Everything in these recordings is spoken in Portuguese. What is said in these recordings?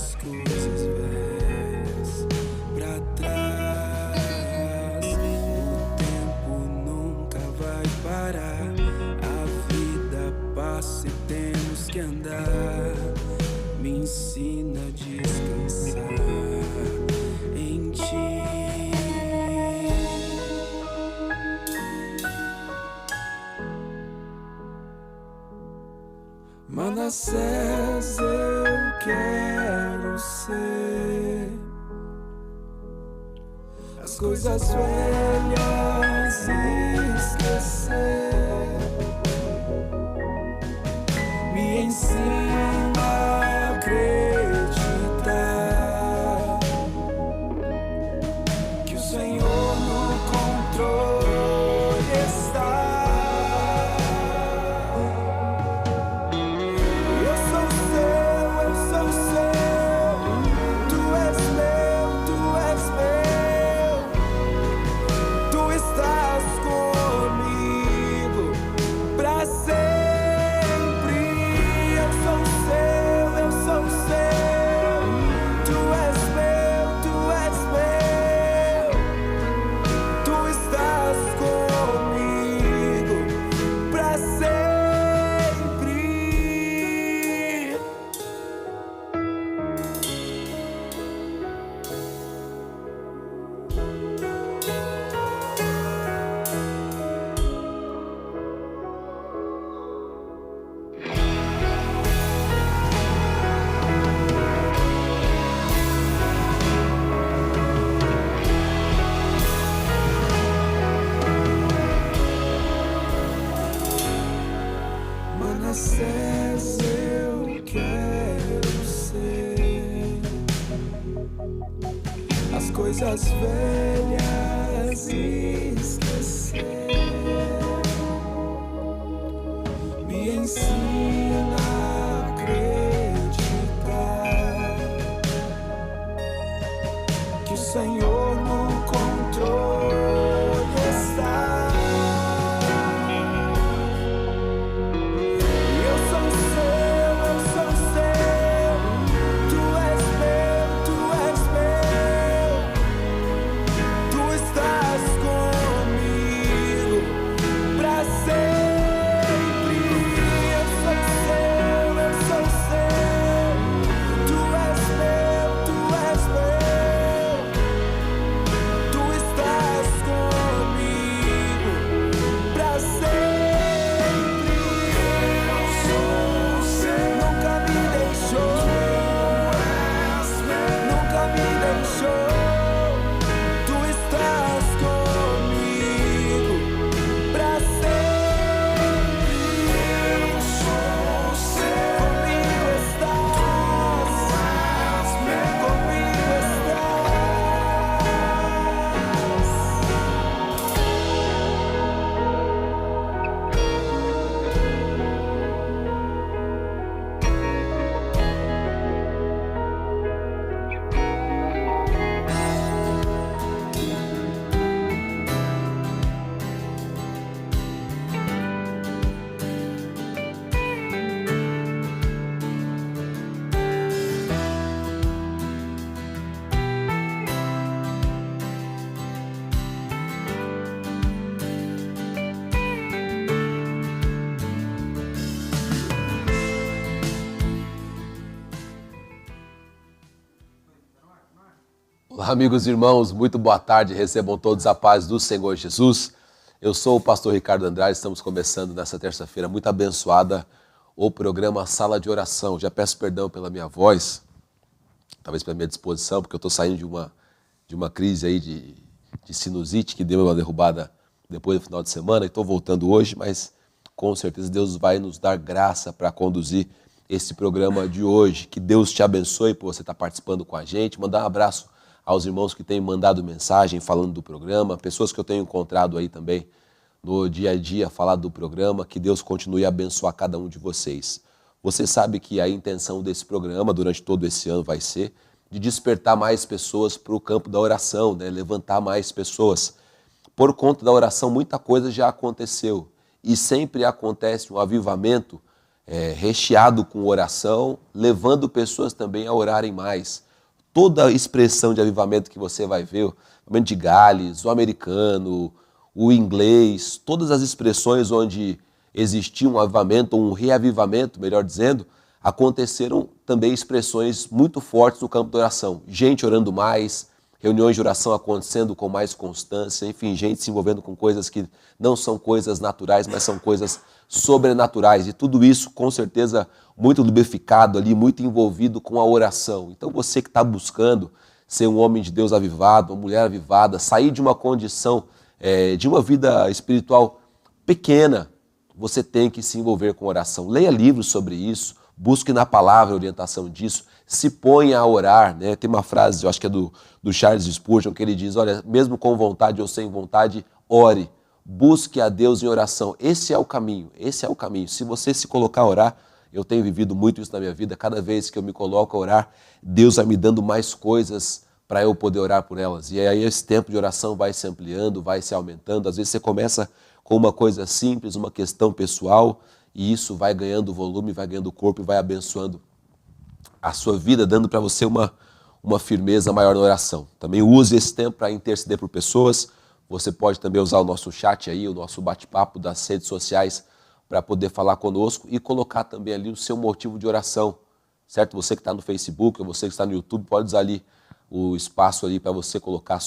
as coisas velhas pra trás. O tempo nunca vai parar. A vida passa e temos que andar. Me ensina a descansar em ti. Manassés eu quero ser, as coisas velhas esquecer. Me ensina a acreditar que o Senhor no controle está. Manassés eu quero ser, as coisas velhas esquecer. Me ensina a acreditar que o Senhor no controle está. Olá, amigos e irmãos, muito boa tarde, recebam todos a paz do Senhor Jesus. Eu sou o pastor Ricardo Andrade, estamos começando nessa terça-feira muito abençoada o programa Sala de Oração. Já peço perdão pela minha voz, talvez pela minha disposição, porque eu estou saindo de uma crise aí de sinusite que deu uma derrubada depois do final de semana e estou voltando hoje, mas com certeza Deus vai nos dar graça para conduzir esse programa de hoje. Que Deus te abençoe por você estar participando com a gente, mandar um abraço aos irmãos que têm mandado mensagem falando do programa, pessoas que eu tenho encontrado aí também no dia a dia falar do programa, que Deus continue a abençoar cada um de vocês. Você sabe que a intenção desse programa durante todo esse ano vai ser de despertar mais pessoas para o campo da oração, né? Levantar mais pessoas. Por conta da oração, muita coisa já aconteceu e sempre acontece um avivamento recheado com oração, levando pessoas também a orarem mais. Toda a expressão de avivamento que você vai ver, o avivamento de Gales, o americano, o inglês, todas as expressões onde existia um avivamento, ou um reavivamento, melhor dizendo, aconteceram também expressões muito fortes no campo da oração. Gente orando mais, reuniões de oração acontecendo com mais constância, enfim, gente se envolvendo com coisas que não são coisas naturais, mas são coisas sobrenaturais. E tudo isso, com certeza, muito lubrificado ali, muito envolvido com a oração. Então você que está buscando ser um homem de Deus avivado, uma mulher avivada, sair de uma condição, de uma vida espiritual pequena, você tem que se envolver com oração. Leia livros sobre isso, busque na palavra a orientação disso, se ponha a orar, né? Tem uma frase, eu acho que é do Charles Spurgeon, que ele diz, olha, mesmo com vontade ou sem vontade, ore, busque a Deus em oração. Esse é o caminho, esse é o caminho. Se você se colocar a orar, eu tenho vivido muito isso na minha vida, cada vez que eu me coloco a orar, Deus vai me dando mais coisas para eu poder orar por elas. E aí esse tempo de oração vai se ampliando, vai se aumentando. Às vezes você começa com uma coisa simples, uma questão pessoal, e isso vai ganhando volume, vai ganhando corpo e vai abençoando a sua vida, dando para você uma firmeza maior na oração. Também use esse tempo para interceder por pessoas. Você pode também usar o nosso chat aí, o nosso bate-papo das redes sociais para poder falar conosco e colocar também ali o seu motivo de oração, certo? Você que está no Facebook ou você que está no YouTube, pode usar ali o espaço ali para você colocar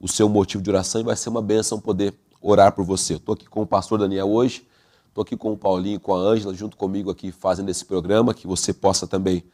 o seu motivo de oração e vai ser uma bênção poder orar por você. Eu estou aqui com o pastor Daniel hoje, estou aqui com o Paulinho e com a Ângela, junto comigo aqui fazendo esse programa, que você possa também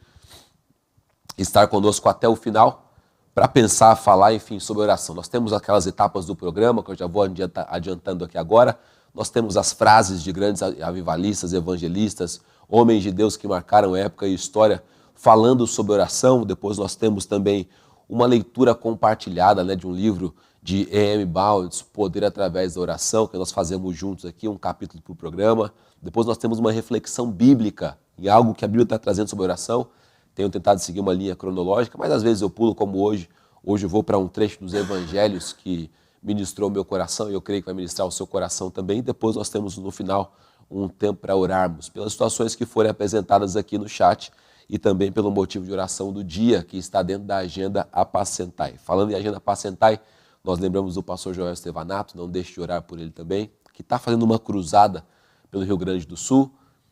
estar conosco até o final para pensar, falar, enfim, sobre oração. Nós temos aquelas etapas do programa, que eu já vou adiantando aqui agora. Nós temos as frases de grandes avivalistas, evangelistas, homens de Deus que marcaram época e história falando sobre oração. Depois nós temos também uma leitura compartilhada, né, de um livro de E.M. Bounds, Poder através da Oração, que nós fazemos juntos aqui, um capítulo para o programa. Depois nós temos uma reflexão bíblica em algo que a Bíblia está trazendo sobre oração. Tenho tentado seguir uma linha cronológica, mas às vezes eu pulo como hoje. Hoje eu vou para um trecho dos evangelhos que ministrou meu coração e eu creio que vai ministrar o seu coração também. Depois nós temos no final um tempo para orarmos pelas situações que forem apresentadas aqui no chat e também pelo motivo de oração do dia que está dentro da agenda Apacentai. Falando em agenda Apacentai, nós lembramos do pastor Joel Estevanato, não deixe de orar por ele também, que está fazendo uma cruzada pelo Rio Grande do Sul,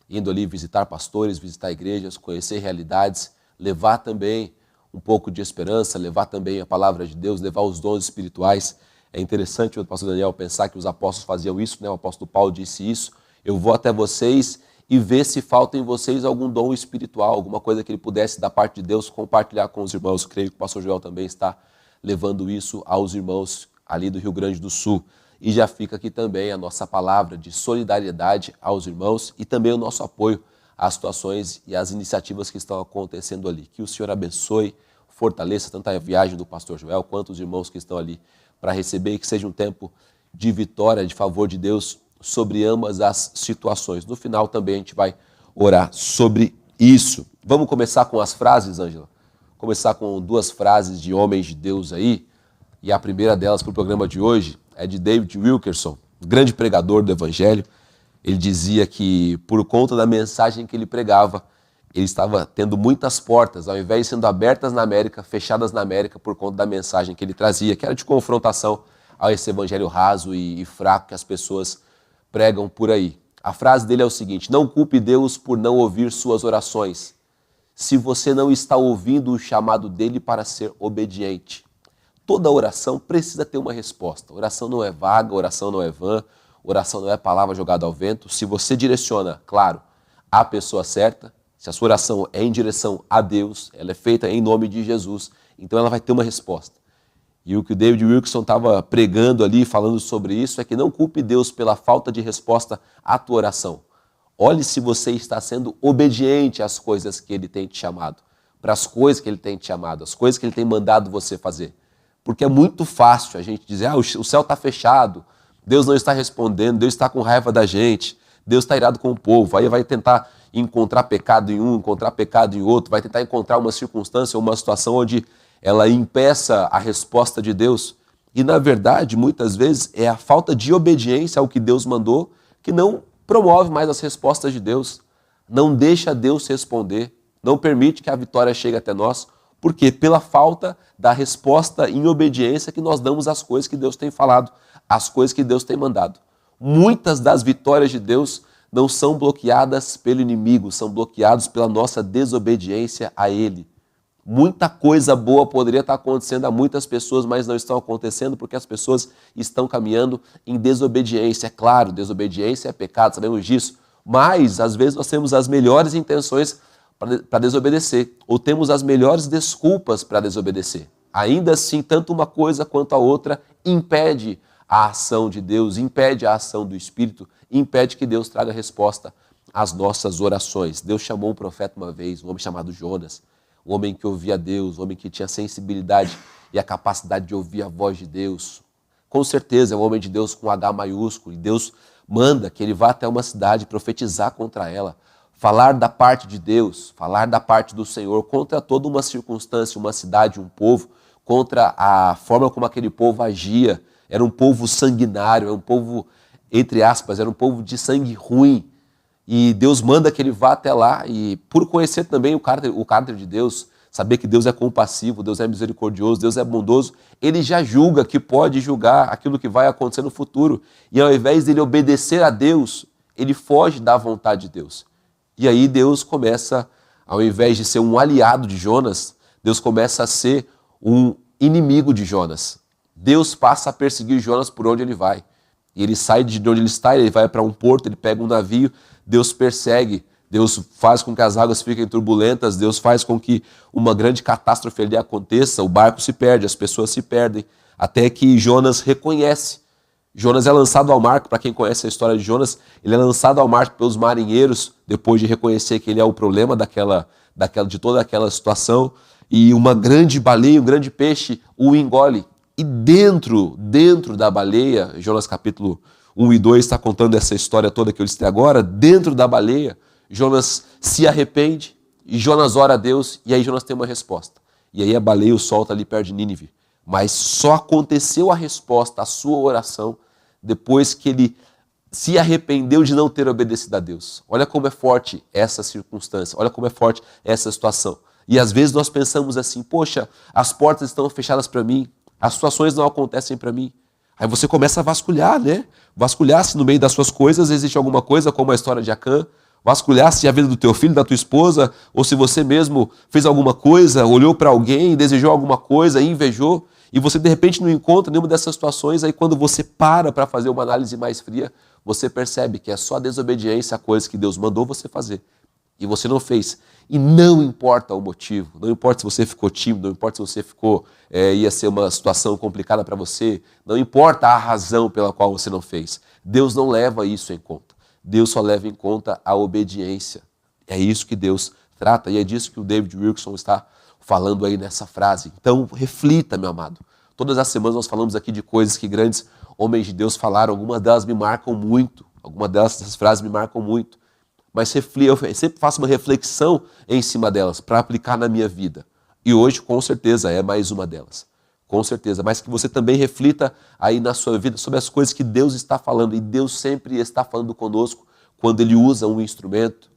indo ali visitar pastores, visitar igrejas, conhecer realidades, levar também um pouco de esperança, levar também a palavra de Deus, levar os dons espirituais. É interessante o pastor Daniel pensar que os apóstolos faziam isso, né? O apóstolo Paulo disse isso, eu vou até vocês e ver se falta em vocês algum dom espiritual, alguma coisa que ele pudesse, da parte de Deus, compartilhar com os irmãos. Creio que o pastor Joel também está levando isso aos irmãos ali do Rio Grande do Sul. E já fica aqui também a nossa palavra de solidariedade aos irmãos e também o nosso apoio às situações e às iniciativas que estão acontecendo ali. Que o Senhor abençoe, fortaleça tanto a viagem do pastor Joel quanto os irmãos que estão ali para receber e que seja um tempo de vitória, de favor de Deus sobre ambas as situações. No final também a gente vai orar sobre isso. Vamos começar com as frases, Ângela? Começar com duas frases de homens de Deus aí, e a primeira delas para o programa de hoje é de David Wilkerson, grande pregador do Evangelho. Ele dizia que por conta da mensagem que ele pregava, ele estava tendo muitas portas, ao invés de sendo abertas na América, fechadas na América por conta da mensagem que ele trazia, que era de confrontação a esse evangelho raso e fraco que as pessoas pregam por aí. A frase dele é o seguinte: não culpe Deus por não ouvir suas orações, se você não está ouvindo o chamado dele para ser obediente. Toda oração precisa ter uma resposta. Oração não é vaga, oração não é vã, oração não é palavra jogada ao vento. Se você direciona, claro, à pessoa certa, se a sua oração é em direção a Deus, ela é feita em nome de Jesus, então ela vai ter uma resposta. E o que o David Wilkerson estava pregando ali, falando sobre isso, é que não culpe Deus pela falta de resposta à tua oração. Olhe se você está sendo obediente às coisas que ele tem te chamado, para as coisas que ele tem te chamado, as coisas que ele tem mandado você fazer. Porque é muito fácil a gente dizer, o céu está fechado, Deus não está respondendo, Deus está com raiva da gente, Deus está irado com o povo. Aí vai tentar encontrar pecado em um, encontrar pecado em outro, vai tentar encontrar uma circunstância, uma situação onde ela impeça a resposta de Deus. E na verdade, muitas vezes, é a falta de obediência ao que Deus mandou que não promove mais as respostas de Deus. não deixa Deus responder, não permite que a vitória chegue até nós. Por quê? Pela falta da resposta em obediência que nós damos às coisas que Deus tem falado, às coisas que Deus tem mandado. Muitas das vitórias de Deus não são bloqueadas pelo inimigo, são bloqueadas pela nossa desobediência a Ele. Muita coisa boa poderia estar acontecendo a muitas pessoas, mas não estão acontecendo porque as pessoas estão caminhando em desobediência. É claro, desobediência é pecado, sabemos disso, mas às vezes nós temos as melhores intenções para desobedecer, ou temos as melhores desculpas para desobedecer. Ainda assim, tanto uma coisa quanto a outra impede a ação de Deus, impede a ação do Espírito, impede que Deus traga resposta às nossas orações. Deus chamou um profeta uma vez, um homem chamado Jonas, um homem que ouvia Deus, um homem que tinha sensibilidade e a capacidade de ouvir a voz de Deus. Com certeza é um homem de Deus com H maiúsculo, e Deus manda que ele vá até uma cidade profetizar contra ela, falar da parte de Deus, falar da parte do Senhor contra toda uma circunstância, uma cidade, um povo, contra a forma como aquele povo agia. Era um povo sanguinário, era um povo, entre aspas, era um povo de sangue ruim. E Deus manda que ele vá até lá e, por conhecer também o caráter de Deus, saber que Deus é compassivo, Deus é misericordioso, Deus é bondoso, ele já julga que pode julgar aquilo que vai acontecer no futuro. E ao invés dele obedecer a Deus, ele foge da vontade de Deus. E aí Deus começa, ao invés de ser um aliado de Jonas, Deus começa a ser um inimigo de Jonas. Deus passa a perseguir Jonas por onde ele vai. E ele sai de onde ele está, ele vai para um porto, ele pega um navio, Deus persegue, Deus faz com que as águas fiquem turbulentas, Deus faz com que uma grande catástrofe ali aconteça, o barco se perde, as pessoas se perdem, até que Jonas reconhece. Jonas é lançado ao mar, para quem conhece a história de Jonas, ele é lançado ao mar pelos marinheiros, depois de reconhecer que ele é o problema de toda aquela situação, e uma grande baleia, um grande peixe o engole. E dentro da baleia, Jonas capítulo 1 e 2 está contando essa história toda que eu disse agora, dentro da baleia, Jonas se arrepende, e Jonas ora a Deus, e aí Jonas tem uma resposta. E aí a baleia o solta ali perto de Nínive. Mas só aconteceu a resposta à sua oração depois que ele se arrependeu de não ter obedecido a Deus. Olha como é forte essa circunstância, olha como é forte essa situação. E às vezes nós pensamos assim, poxa, as portas estão fechadas para mim, as situações não acontecem para mim. Aí você começa a vasculhar, né? Vasculhar se no meio das suas coisas existe alguma coisa, como a história de Acã. Vasculhar se a vida do teu filho, da tua esposa, ou se você mesmo fez alguma coisa, olhou para alguém, desejou alguma coisa, invejou, e você de repente não encontra nenhuma dessas situações. Aí quando você para fazer uma análise mais fria, você percebe que é só desobediência a coisas que Deus mandou você fazer. E você não fez. E não importa o motivo, não importa se você ficou tímido, não importa se você ia ser uma situação complicada para você, não importa a razão pela qual você não fez. Deus não leva isso em conta. Deus só leva em conta a obediência. É isso que Deus trata e é disso que o David Wilkerson está falando aí nessa frase. Então, reflita, meu amado. Todas as semanas nós falamos aqui de coisas que grandes homens de Deus falaram, algumas delas me marcam muito, algumas dessas frases me marcam muito. Mas eu sempre faço uma reflexão em cima delas para aplicar na minha vida. E hoje, com certeza, é mais uma delas. Com certeza. Mas que você também reflita aí na sua vida sobre as coisas que Deus está falando. E Deus sempre está falando conosco quando Ele usa um instrumento,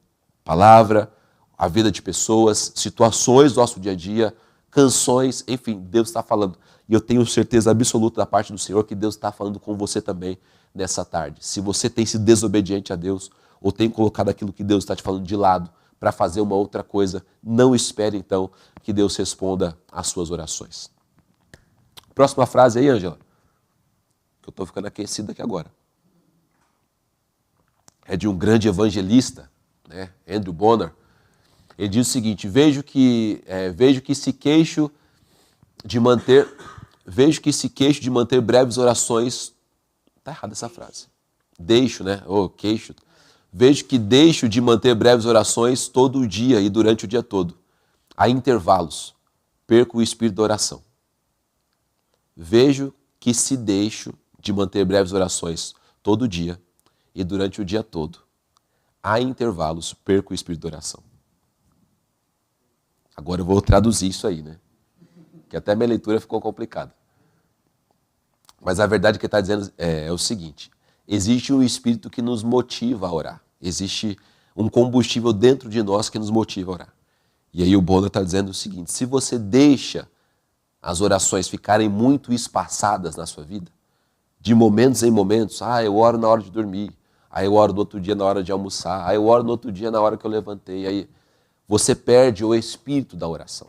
palavra, a vida de pessoas, situações do nosso dia a dia, canções, enfim, Deus está falando. E eu tenho certeza absoluta da parte do Senhor que Deus está falando com você também nessa tarde. Se você tem sido desobediente a Deus, ou tem colocado aquilo que Deus está te falando de lado para fazer uma outra coisa, não espere então que Deus responda às suas orações. Próxima frase aí, Ângela, que eu estou ficando aquecido aqui agora. É de um grande evangelista, né, Andrew Bonner. Ele diz o seguinte: vejo que se queixo de manter breves orações. Está errada essa frase. Deixo, né? Queixo. Vejo que deixo de manter breves orações todo o dia e durante o dia todo. Há intervalos. Perco o espírito da oração. Vejo que se deixo de manter breves orações todo dia e durante o dia todo. Há intervalos. Perco o espírito da oração. Agora eu vou traduzir isso aí, né? Que até minha leitura ficou complicada. Mas a verdade que ele está dizendo é o seguinte: existe um espírito que nos motiva a orar. Existe um combustível dentro de nós que nos motiva a orar. E aí o Bonner está dizendo o seguinte: se você deixa as orações ficarem muito espaçadas na sua vida, de momentos em momentos, eu oro na hora de dormir, aí eu oro no outro dia na hora de almoçar, aí eu oro no outro dia na hora que eu levantei, aí você perde o espírito da oração.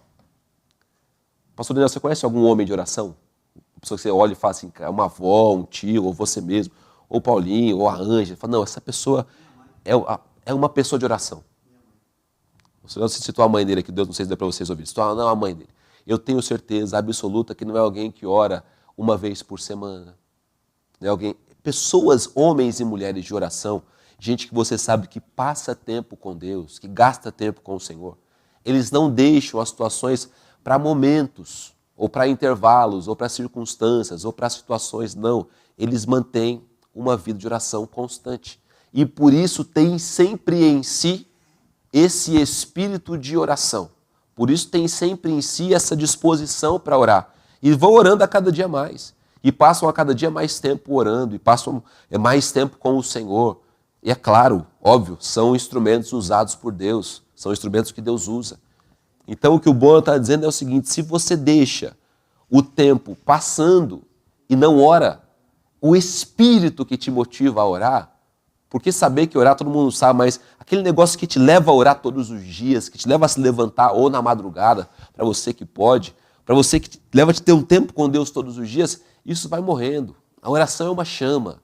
Pastor Daniel, você conhece algum homem de oração? Uma pessoa que você olha e fala assim, uma avó, um tio, ou você mesmo, ou Paulinho, ou a Ângela, fala, não, essa pessoa é uma pessoa de oração. Você citou a mãe dele aqui, Deus não sei se deu para vocês ouvirem, não, a mãe dele. Eu tenho certeza absoluta que não é alguém que ora uma vez por semana. Não é alguém, pessoas, homens e mulheres de oração, gente que você sabe que passa tempo com Deus, que gasta tempo com o Senhor. Eles não deixam as situações para momentos, ou para intervalos, ou para circunstâncias, ou para situações, não. Eles mantêm uma vida de oração constante. E por isso tem sempre em si esse espírito de oração. Por isso tem sempre em si essa disposição para orar. E vão orando a cada dia mais. E passam a cada dia mais tempo orando. E passam mais tempo com o Senhor. E é claro, óbvio, são instrumentos usados por Deus. São instrumentos que Deus usa. Então o que o Bono está dizendo é o seguinte: se você deixa o tempo passando e não ora, o espírito que te motiva a orar, porque saber que orar todo mundo sabe, mas aquele negócio que te leva a orar todos os dias, que te leva a se levantar ou na madrugada, para você que pode, para você que leva a te ter um tempo com Deus todos os dias, isso vai morrendo. A oração é uma chama.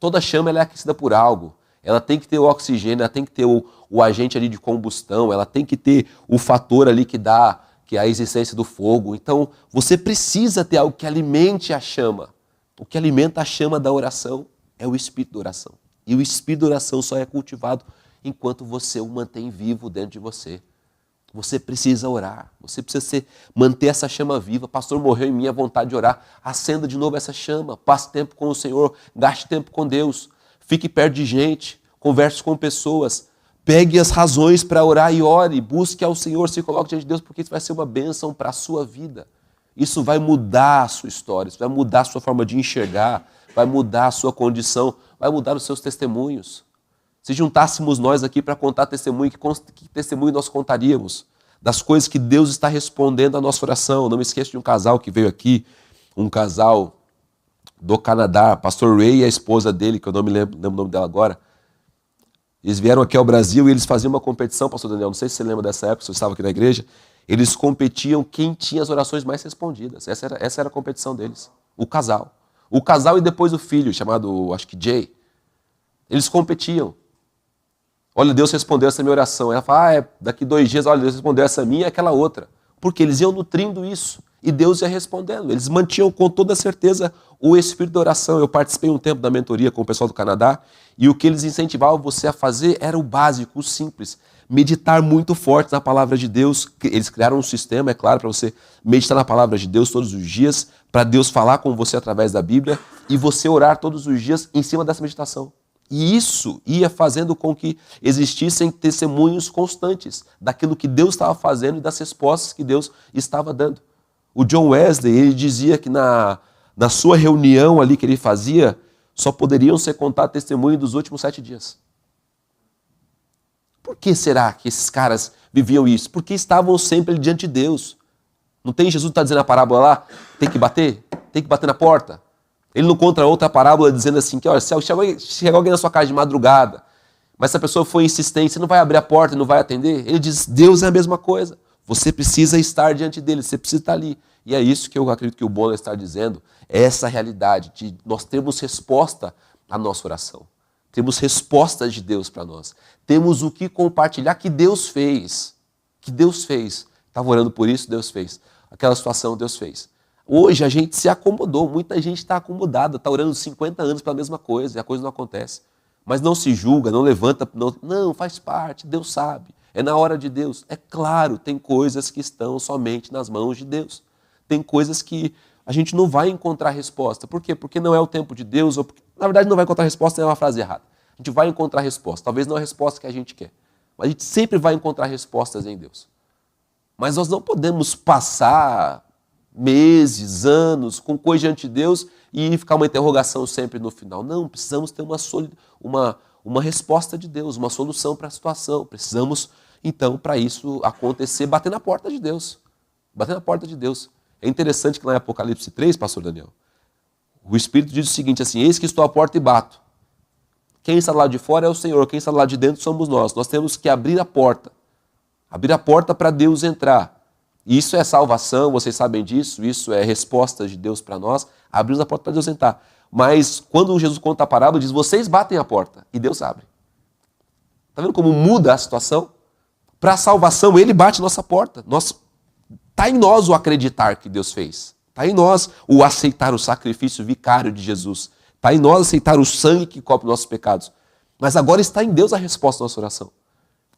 Toda chama ela é aquecida por algo. Ela tem que ter o oxigênio, ela tem que ter o agente ali de combustão, ela tem que ter o fator ali que dá, que é a existência do fogo. Então, você precisa ter algo que alimente a chama. O que alimenta a chama da oração é o espírito da oração. E o espírito da oração só é cultivado enquanto você o mantém vivo dentro de você. Você precisa orar, você precisa manter essa chama viva. Pastor, morreu em mim a vontade de orar. Acenda de novo essa chama, passe tempo com o Senhor, gaste tempo com Deus. Fique perto de gente, converse com pessoas, pegue as razões para orar e ore, busque ao Senhor, se coloque diante de Deus, porque isso vai ser uma bênção para a sua vida. Isso vai mudar a sua história, isso vai mudar a sua forma de enxergar, vai mudar a sua condição, vai mudar os seus testemunhos. Se juntássemos nós aqui para contar testemunho, que testemunho nós contaríamos? Das coisas que Deus está respondendo à nossa oração. Não me esqueça de um casal que veio aqui, um casal do Canadá, pastor Ray e a esposa dele, que eu não me lembro o nome dela agora. Eles vieram aqui ao Brasil e eles faziam uma competição, pastor Daniel, não sei se você lembra dessa época, se você estava aqui na igreja. Eles competiam quem tinha as orações mais respondidas. Essa era a competição deles. O casal. O casal e depois o filho, chamado, acho que Jay. Eles competiam. Olha, Deus respondeu essa minha oração. Ela fala, daqui 2 dias, olha, Deus respondeu essa minha e aquela outra. Porque eles iam nutrindo isso. E Deus ia respondendo. Eles mantinham com toda certeza o espírito da oração. Eu participei um tempo da mentoria com o pessoal do Canadá. E o que eles incentivavam você a fazer era o básico, o simples. Meditar muito forte na palavra de Deus. Eles criaram um sistema, é claro, para você meditar na palavra de Deus todos os dias, para Deus falar com você através da Bíblia e você orar todos os dias em cima dessa meditação. E isso ia fazendo com que existissem testemunhos constantes daquilo que Deus estava fazendo e das respostas que Deus estava dando. O John Wesley, ele dizia que na sua reunião ali que ele fazia, só poderiam ser contados testemunhos dos últimos 7 dias. Por que será que esses caras viviam isso? Porque estavam sempre diante de Deus. Não tem Jesus que está dizendo a parábola lá? Tem que bater na porta. Ele não conta outra parábola dizendo assim, que olha, se chegar alguém na sua casa de madrugada, mas se a pessoa for insistente, você não vai abrir a porta e não vai atender? Ele diz, Deus é a mesma coisa. Você precisa estar diante dele, você precisa estar ali. E é isso que eu acredito que o Bonner está dizendo, é essa realidade de nós termos resposta à nossa oração. Temos respostas de Deus para nós. Temos o que compartilhar que Deus fez. Que Deus fez. Estava orando por isso, Deus fez. Aquela situação, Deus fez. Hoje a gente se acomodou, muita gente está acomodada, está orando 50 anos pela mesma coisa e a coisa não acontece. Mas não se julga, não levanta, não, faz parte, Deus sabe. É na hora de Deus. É claro, tem coisas que estão somente nas mãos de Deus. Tem coisas que a gente não vai encontrar resposta. Por quê? Porque não é o tempo de Deus, ou porque, na verdade não vai encontrar resposta, é uma frase errada. A gente vai encontrar resposta, talvez não a resposta que a gente quer, mas a gente sempre vai encontrar respostas em Deus. Mas nós não podemos passar meses, anos, com coisa diante de Deus e ficar uma interrogação sempre no final. Não, precisamos ter uma resposta de Deus, uma solução para a situação. Precisamos, então, para isso acontecer, bater na porta de Deus. Bater na porta de Deus. É interessante que lá em Apocalipse 3, pastor Daniel, o Espírito diz o seguinte assim: eis que estou à porta e bato. Quem está do lado de fora é o Senhor, quem está do lado de dentro somos nós. Nós temos que abrir a porta. Abrir a porta para Deus entrar. Isso é salvação, vocês sabem disso, isso é resposta de Deus para nós. Abrimos a porta para Deus entrar. Mas quando Jesus conta a parábola, diz: vocês batem a porta e Deus abre. Está vendo como muda a situação? Para a salvação, Ele bate nossa porta. Está em nós o acreditar que Deus fez. Está em nós o aceitar o sacrifício vicário de Jesus. Está em nós aceitar o sangue que cobre nossos pecados. Mas agora está em Deus a resposta da nossa oração.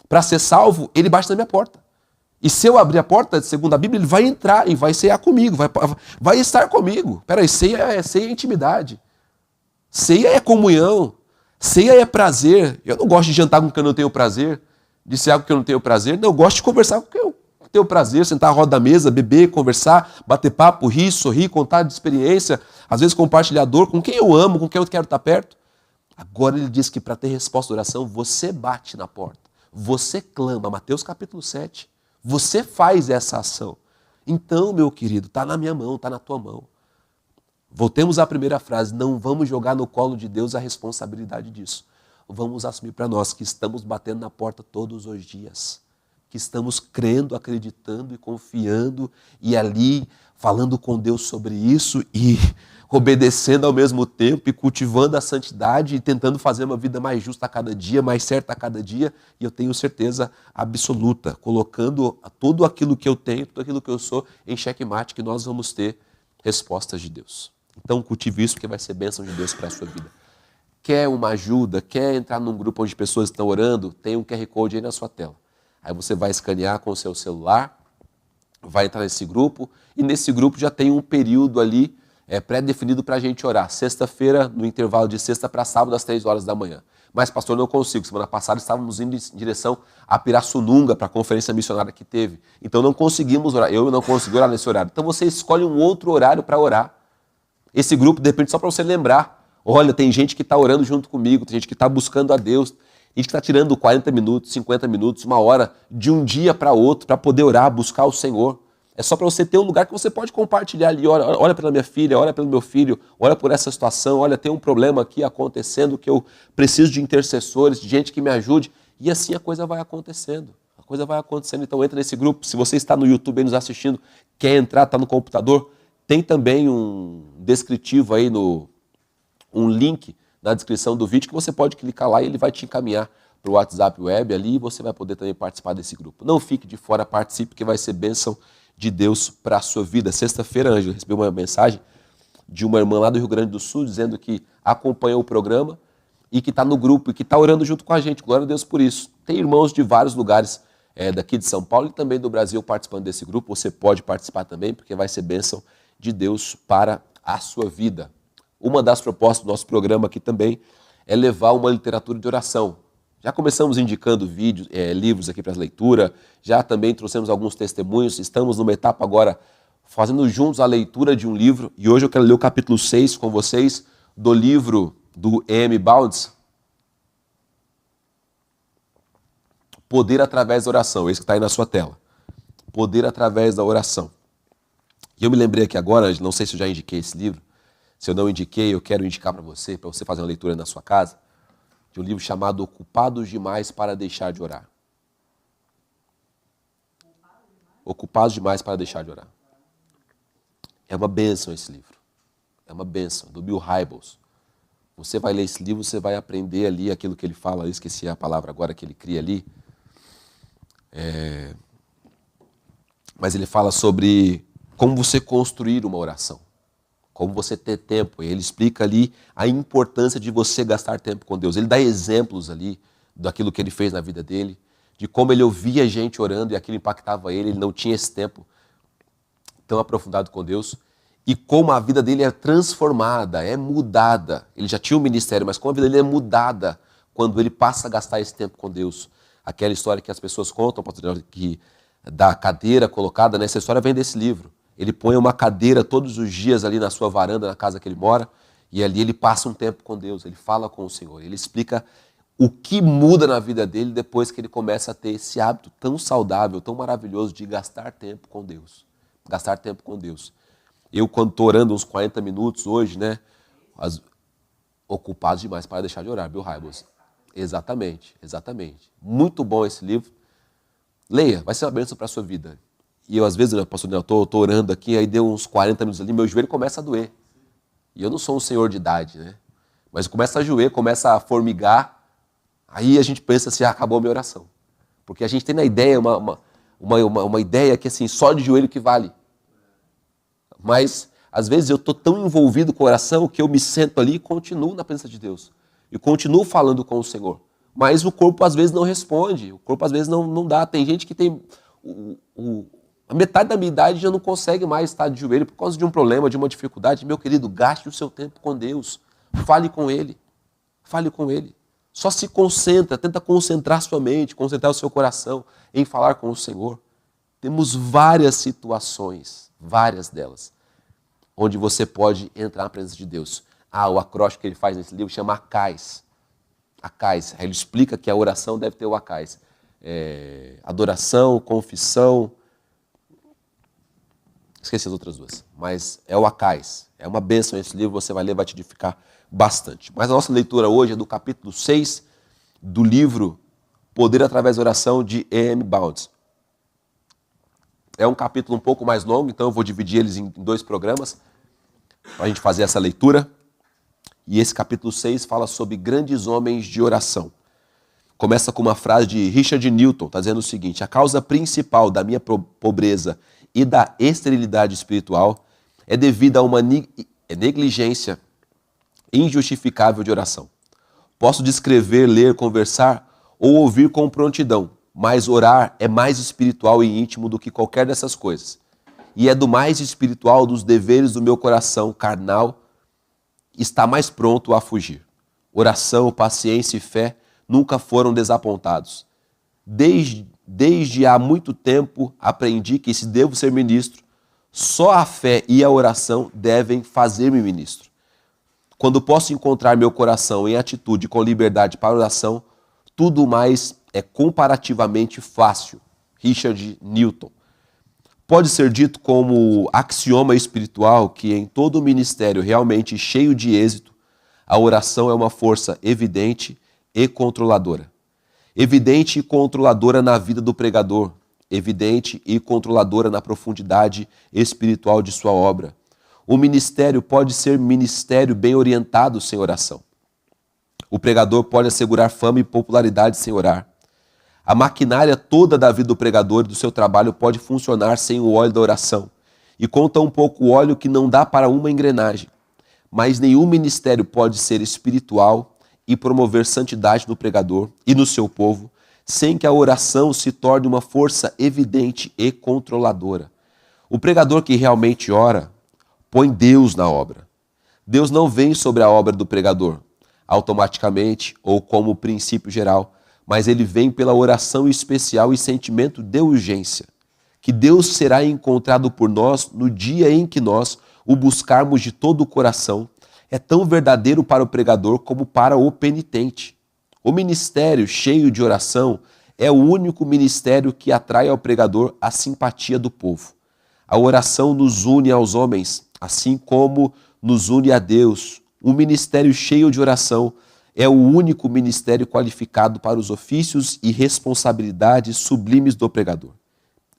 Para ser salvo, Ele bate na minha porta. E se eu abrir a porta, segundo a Bíblia, Ele vai entrar e vai cear comigo, vai estar comigo. Peraí, ceia é intimidade. Ceia é comunhão. Ceia é prazer. Eu não gosto de jantar com quem eu não tenho prazer, de ser algo que eu não tenho prazer. Não, eu gosto de conversar com quem eu tenho prazer, sentar à roda da mesa, beber, conversar, bater papo, rir, sorrir, contar de experiência, às vezes compartilhar dor com quem eu amo, com quem eu quero estar perto. Agora Ele diz que para ter resposta da oração, você bate na porta. Você clama. Mateus capítulo 7. Você faz essa ação. Então, meu querido, está na minha mão, está na tua mão. Voltemos à primeira frase: não vamos jogar no colo de Deus a responsabilidade disso. Vamos assumir para nós que estamos batendo na porta todos os dias. Que estamos crendo, acreditando e confiando e ali falando com Deus sobre isso e obedecendo ao mesmo tempo e cultivando a santidade e tentando fazer uma vida mais justa a cada dia, mais certa a cada dia. E eu tenho certeza absoluta, colocando tudo aquilo que eu tenho, tudo aquilo que eu sou em xeque-mate, que nós vamos ter respostas de Deus. Então cultive isso, porque vai ser bênção de Deus para a sua vida. Quer uma ajuda, quer entrar num grupo onde pessoas estão orando, tem um QR Code aí na sua tela. Aí você vai escanear com o seu celular, vai entrar nesse grupo, e nesse grupo já tem um período ali pré-definido para a gente orar. Sexta-feira, no intervalo de sexta para sábado, às 3 horas da manhã. Mas, pastor, não consigo. Semana passada estávamos indo em direção a Pirassununga, para a conferência missionária que teve. Então não conseguimos orar. Eu não consegui orar nesse horário. Então você escolhe um outro horário para orar. Esse grupo depende só para você lembrar. Olha, tem gente que está orando junto comigo, tem gente que está buscando a Deus, tem gente que está tirando 40 minutos, 50 minutos, uma hora, de um dia para outro, para poder orar, buscar o Senhor. É só para você ter um lugar que você pode compartilhar ali. Olha pela minha filha, olha pelo meu filho, olha por essa situação, olha, tem um problema aqui acontecendo que eu preciso de intercessores, de gente que me ajude. E assim a coisa vai acontecendo. A coisa vai acontecendo. Então entra nesse grupo. Se você está no YouTube aí nos assistindo, quer entrar, está no computador, tem também um descritivo aí, um link na descrição do vídeo que você pode clicar lá e ele vai te encaminhar para o WhatsApp Web ali e você vai poder também participar desse grupo. Não fique de fora, participe, porque vai ser bênção de Deus para a sua vida. Sexta-feira, Ângela, eu recebi uma mensagem de uma irmã lá do Rio Grande do Sul dizendo que acompanhou o programa e que está no grupo e que está orando junto com a gente. Glória a Deus por isso. Tem irmãos de vários lugares daqui de São Paulo e também do Brasil participando desse grupo. Você pode participar também, porque vai ser bênção de Deus para a sua vida. Uma das propostas do nosso programa aqui também é levar uma literatura de oração. Já começamos indicando vídeos, livros aqui para leitura, já também trouxemos alguns testemunhos, estamos numa etapa agora fazendo juntos a leitura de um livro, e hoje eu quero ler o capítulo 6 com vocês do livro do E.M. Bounds, Poder através da oração, esse que está aí na sua tela. Poder através da oração. E eu me lembrei aqui agora, não sei se eu já indiquei esse livro, se eu não indiquei, eu quero indicar para você fazer uma leitura na sua casa, de um livro chamado Ocupados Demais para Deixar de Orar. Ocupados Demais para Deixar de Orar. É uma bênção esse livro. É uma bênção, do Bill Hybels. Você vai ler esse livro, você vai aprender ali aquilo que ele fala, eu esqueci a palavra agora que ele cria ali. Mas ele fala sobre como você construir uma oração. Como você ter tempo. Ele explica ali a importância de você gastar tempo com Deus. Ele dá exemplos ali daquilo que ele fez na vida dele, de como ele ouvia gente orando e aquilo impactava ele não tinha esse tempo tão aprofundado com Deus, e como a vida dele é transformada, é mudada. Ele já tinha um ministério, mas como a vida dele é mudada quando ele passa a gastar esse tempo com Deus. Aquela história que as pessoas contam, que da cadeira colocada, essa história vem desse livro. Ele põe uma cadeira todos os dias ali na sua varanda, na casa que ele mora, e ali ele passa um tempo com Deus, ele fala com o Senhor, ele explica o que muda na vida dele depois que ele começa a ter esse hábito tão saudável, tão maravilhoso de gastar tempo com Deus. Gastar tempo com Deus. Eu, quando estou orando uns 40 minutos hoje, né? Ocupado demais para deixar de orar, viu, Raibos? Exatamente, exatamente. Muito bom esse livro. Leia, vai ser uma bênção para a sua vida. E eu, às vezes, né, pastor Daniel, estou orando aqui, aí deu uns 40 minutos ali, meu joelho começa a doer. E eu não sou um senhor de idade, né? Mas começa a doer, começa a formigar. Aí a gente pensa assim, acabou a minha oração. Porque a gente tem na ideia, uma ideia que assim, só de joelho que vale. Mas, às vezes, eu estou tão envolvido com a oração que eu me sento ali e continuo na presença de Deus. E continuo falando com o Senhor. Mas o corpo, às vezes, não responde. O corpo, às vezes, não dá. Tem gente que tem... A metade da minha idade já não consegue mais estar de joelho por causa de um problema, de uma dificuldade. Meu querido, gaste o seu tempo com Deus. Fale com Ele. Fale com Ele. Só se concentra, tenta concentrar sua mente, concentrar o seu coração em falar com o Senhor. Temos várias situações, várias delas, onde você pode entrar na presença de Deus. O acróstico que ele faz nesse livro chama Acais. Acais. Ele explica que a oração deve ter o Acais. Adoração, confissão. Esqueci as outras duas. Mas é o Acais. É uma bênção esse livro, você vai ler, vai te edificar bastante. Mas a nossa leitura hoje é do capítulo 6 do livro Poder através da Oração, de E.M. Bounds. É um capítulo um pouco mais longo, então eu vou dividir eles em 2 programas para a gente fazer essa leitura. E esse capítulo 6 fala sobre grandes homens de oração. Começa com uma frase de Richard Newton, está dizendo o seguinte: a causa principal da minha pobreza e da esterilidade espiritual é devida a uma negligência injustificável de oração. Posso descrever, ler, conversar ou ouvir com prontidão, mas orar é mais espiritual e íntimo do que qualquer dessas coisas. E é do mais espiritual dos deveres do meu coração carnal, está mais pronto a fugir. Oração, paciência e fé nunca foram desapontados. Desde há muito tempo aprendi que, se devo ser ministro, só a fé e a oração devem fazer-me ministro. Quando posso encontrar meu coração em atitude com liberdade para a oração, tudo mais é comparativamente fácil. Richard Newton. Pode ser dito como axioma espiritual que em todo ministério realmente cheio de êxito, a oração é uma força evidente e controladora. Evidente e controladora na vida do pregador, evidente e controladora na profundidade espiritual de sua obra. O ministério pode ser ministério bem orientado sem oração. O pregador pode assegurar fama e popularidade sem orar. A maquinária toda da vida do pregador e do seu trabalho pode funcionar sem o óleo da oração, e com tão pouco óleo que não dá para uma engrenagem. Mas nenhum ministério pode ser espiritual e promover santidade no pregador e no seu povo, sem que a oração se torne uma força evidente e controladora. O pregador que realmente ora, põe Deus na obra. Deus não vem sobre a obra do pregador, automaticamente ou como princípio geral, mas ele vem pela oração especial e sentimento de urgência, que Deus será encontrado por nós no dia em que nós o buscarmos de todo o coração, é tão verdadeiro para o pregador como para o penitente. O ministério cheio de oração é o único ministério que atrai ao pregador a simpatia do povo. A oração nos une aos homens, assim como nos une a Deus. Um ministério cheio de oração é o único ministério qualificado para os ofícios e responsabilidades sublimes do pregador.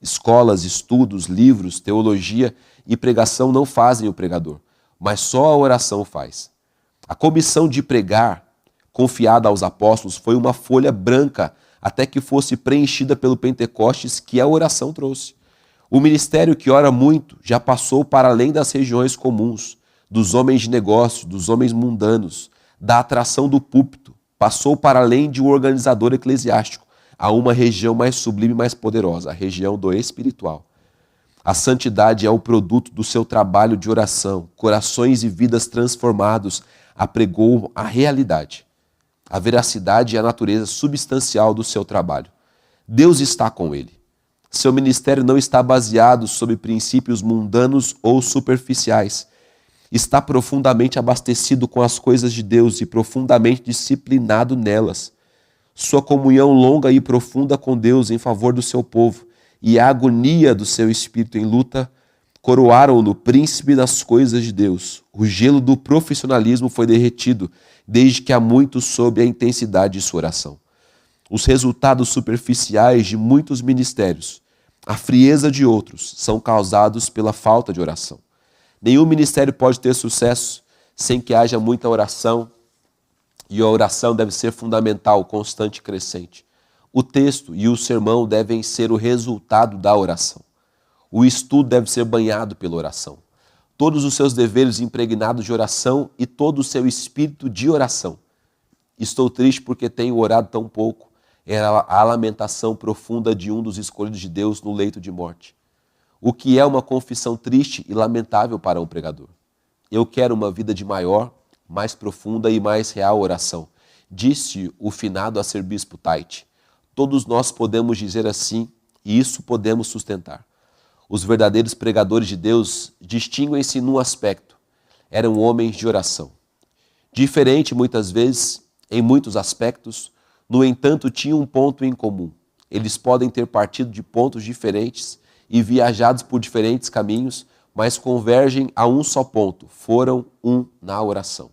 Escolas, estudos, livros, teologia e pregação não fazem o pregador, mas só a oração faz. A comissão de pregar, confiada aos apóstolos, foi uma folha branca até que fosse preenchida pelo Pentecostes que a oração trouxe. O ministério que ora muito já passou para além das regiões comuns, dos homens de negócio, dos homens mundanos, da atração do púlpito, passou para além de um organizador eclesiástico, a uma região mais sublime e mais poderosa, a região do espiritual. A santidade é o produto do seu trabalho de oração, corações e vidas transformados apregou a realidade, a veracidade e a natureza substancial do seu trabalho. Deus está com ele. Seu ministério não está baseado sobre princípios mundanos ou superficiais. Está profundamente abastecido com as coisas de Deus e profundamente disciplinado nelas. Sua comunhão longa e profunda com Deus em favor do seu povo e a agonia do seu espírito em luta coroaram-no príncipe das coisas de Deus. O gelo do profissionalismo foi derretido desde que há muito soube a intensidade de sua oração. Os resultados superficiais de muitos ministérios, a frieza de outros, são causados pela falta de oração. Nenhum ministério pode ter sucesso sem que haja muita oração, e a oração deve ser fundamental, constante e crescente. O texto e o sermão devem ser o resultado da oração. O estudo deve ser banhado pela oração. Todos os seus deveres impregnados de oração e todo o seu espírito de oração. Estou triste porque tenho orado tão pouco. Era a lamentação profunda de um dos escolhidos de Deus no leito de morte. O que é uma confissão triste e lamentável para um pregador. Eu quero uma vida de maior, mais profunda e mais real oração, disse o finado arcebispo Tait. Todos nós podemos dizer assim e isso podemos sustentar. Os verdadeiros pregadores de Deus distinguem-se num aspecto. Eram homens de oração. Diferente muitas vezes, em muitos aspectos, no entanto, tinham um ponto em comum. Eles podem ter partido de pontos diferentes e viajados por diferentes caminhos, mas convergem a um só ponto. Foram um na oração.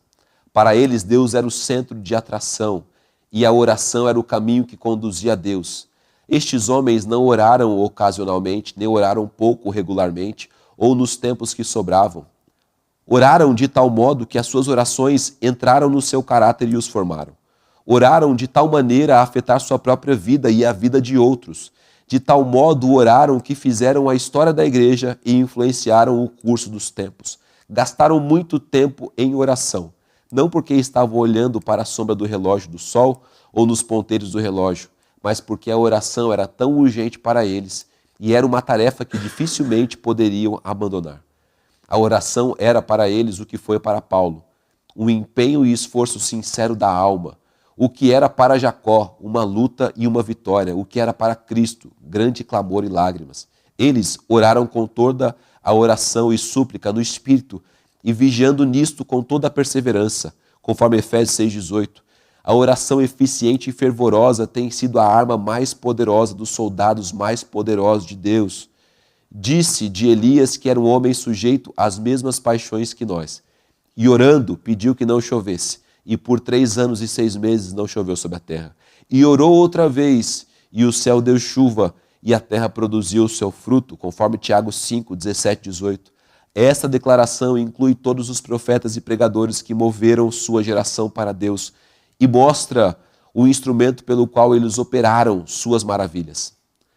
Para eles, Deus era o centro de atração e a oração era o caminho que conduzia a Deus. Estes homens não oraram ocasionalmente, nem oraram pouco regularmente, ou nos tempos que sobravam. Oraram de tal modo que as suas orações entraram no seu caráter e os formaram. Oraram de tal maneira a afetar sua própria vida e a vida de outros. De tal modo oraram que fizeram a história da igreja e influenciaram o curso dos tempos. Gastaram muito tempo em oração, não porque estavam olhando para a sombra do relógio do sol ou nos ponteiros do relógio, mas porque a oração era tão urgente para eles e era uma tarefa que dificilmente poderiam abandonar. A oração era para eles o que foi para Paulo, um empenho e esforço sincero da alma, o que era para Jacó uma luta e uma vitória, o que era para Cristo grande clamor e lágrimas. Eles oraram com toda a oração e súplica no Espírito e vigiando nisto com toda a perseverança, conforme Efésios 6,18. A oração eficiente e fervorosa tem sido a arma mais poderosa dos soldados mais poderosos de Deus. Disse de Elias que era um homem sujeito às mesmas paixões que nós. E orando, pediu que não chovesse. E por 3 anos e 6 meses não choveu sobre a terra. E orou outra vez, e o céu deu chuva, e a terra produziu o seu fruto, conforme Tiago 5, 17, 18. Esta declaração inclui todos os profetas e pregadores que moveram sua geração para Deus, e mostra o instrumento pelo qual eles operaram suas maravilhas.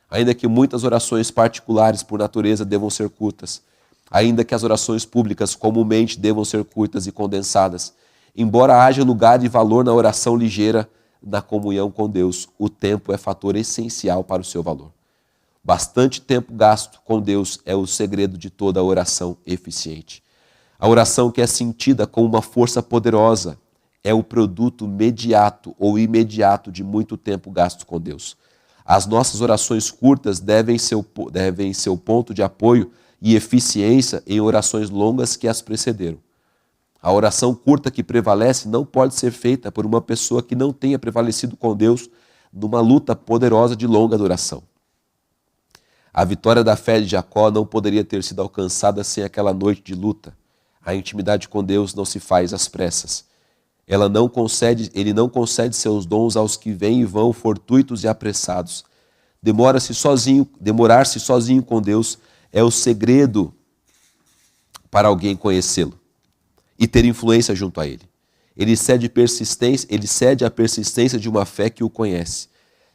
Ainda que muitas orações particulares por natureza devam ser curtas, ainda que as orações públicas comumente devam ser curtas e condensadas, embora haja lugar e valor na oração ligeira, na comunhão com Deus, o tempo é fator essencial para o seu valor. Bastante tempo gasto com Deus é o segredo de toda a oração eficiente. A oração que é sentida com uma força poderosa é o produto mediato ou imediato de muito tempo gasto com Deus. As nossas orações curtas devem ser o ponto de apoio e eficiência em orações longas que as precederam. A oração curta que prevalece não pode ser feita por uma pessoa que não tenha prevalecido com Deus numa luta poderosa de longa duração. A vitória da fé de Jacó não poderia ter sido alcançada sem aquela noite de luta. A intimidade com Deus não se faz às pressas. Ele não concede seus dons aos que vêm e vão fortuitos e apressados. Demorar-se sozinho com Deus é o segredo para alguém conhecê-lo e ter influência junto a ele. Ele cede a persistência de uma fé que o conhece.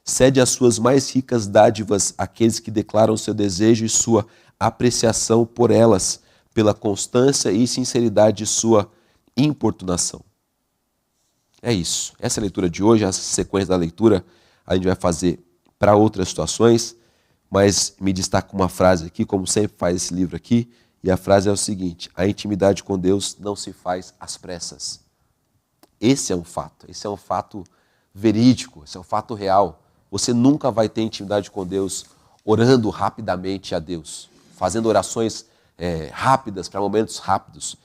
Cede as suas mais ricas dádivas àqueles que declaram seu desejo e sua apreciação por elas, pela constância e sinceridade de sua importunação. É isso. Essa é a leitura de hoje, essa sequência da leitura a gente vai fazer para outras situações, mas me destaca uma frase aqui, como sempre faz esse livro aqui, e a frase é o seguinte: a intimidade com Deus não se faz às pressas. Esse é um fato verídico, esse é um fato real. Você nunca vai ter intimidade com Deus orando rapidamente a Deus, fazendo orações rápidas, para momentos rápidos.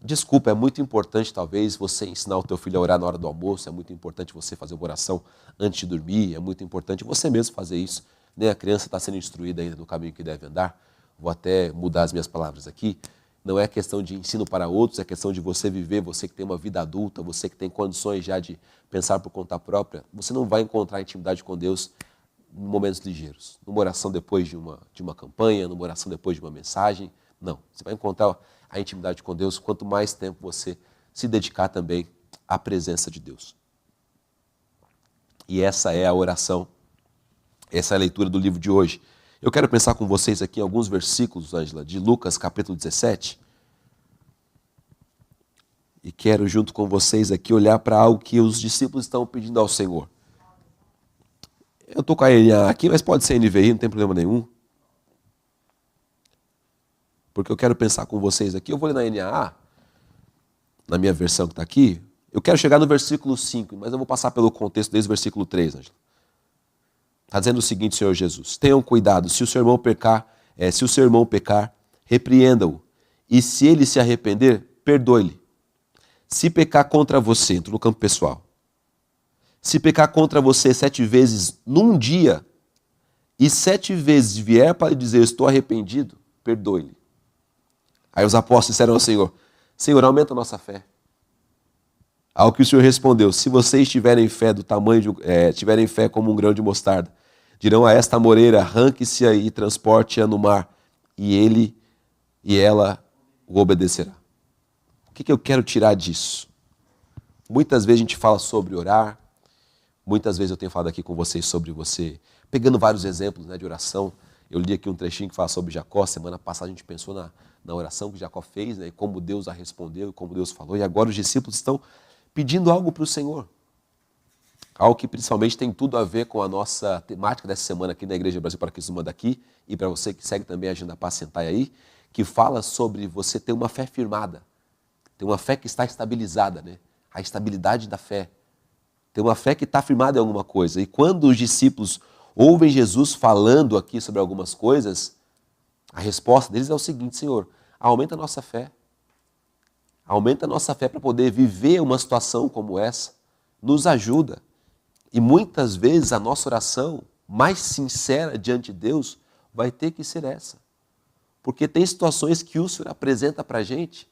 Desculpa, é muito importante talvez você ensinar o teu filho a orar na hora do almoço, é muito importante você fazer uma oração antes de dormir, é muito importante você mesmo fazer isso. A criança está sendo instruída ainda no caminho que deve andar. Vou até mudar as minhas palavras aqui. Não é questão de ensino para outros, é questão de você viver, você que tem uma vida adulta, você que tem condições já de pensar por conta própria. Você não vai encontrar intimidade com Deus em momentos ligeiros. Numa oração depois de uma campanha, numa oração depois de uma mensagem. Não, você vai encontrar a intimidade com Deus quanto mais tempo você se dedicar também à presença de Deus. E essa é a oração, essa é a leitura do livro de hoje. Eu quero pensar com vocês aqui em alguns versículos, Ângela, de Lucas capítulo 17. E quero junto com vocês aqui olhar para algo que os discípulos estão pedindo ao Senhor. Eu estou com a NA aqui, mas pode ser NVI, não tem problema nenhum. Porque eu quero pensar com vocês aqui. Eu vou ler na NAA, na minha versão que está aqui. Eu quero chegar no versículo 5, mas eu vou passar pelo contexto desde o versículo 3, Ângela. Está dizendo o seguinte, Senhor Jesus: tenham cuidado, se o seu irmão pecar, repreenda-o. E se ele se arrepender, perdoe-lhe. Se pecar contra você, entra no campo pessoal. Se pecar contra você 7 vezes num dia, e 7 vezes vier para lhe dizer, estou arrependido, perdoe-lhe. Aí os apóstolos disseram ao Senhor, Senhor, aumenta a nossa fé. Ao que o Senhor respondeu, se vocês tiverem fé do tamanho tiverem fé como um grão de mostarda, dirão a esta moreira, arranque-se aí e transporte-a no mar, e ela o obedecerá. O que eu quero tirar disso? Muitas vezes a gente fala sobre orar, muitas vezes eu tenho falado aqui com vocês sobre você, pegando vários exemplos, de oração. Eu li aqui um trechinho que fala sobre Jacó, semana passada a gente pensou na oração que Jacó fez, e como Deus a respondeu, como Deus falou, e agora os discípulos estão pedindo algo para o Senhor. Algo que principalmente tem tudo a ver com a nossa temática dessa semana aqui na Igreja Brasil para Cristo Manda Aqui, e para você que segue também a Agenda Paz Sentai aí, que fala sobre você ter uma fé firmada, ter uma fé que está estabilizada, a estabilidade da fé. Ter uma fé que está firmada em alguma coisa. E quando os discípulos ouvem Jesus falando aqui sobre algumas coisas, a resposta deles é o seguinte, Senhor, aumenta a nossa fé. Aumenta a nossa fé para poder viver uma situação como essa. Nos ajuda. E muitas vezes a nossa oração mais sincera diante de Deus vai ter que ser essa. Porque tem situações que o Senhor apresenta para a gente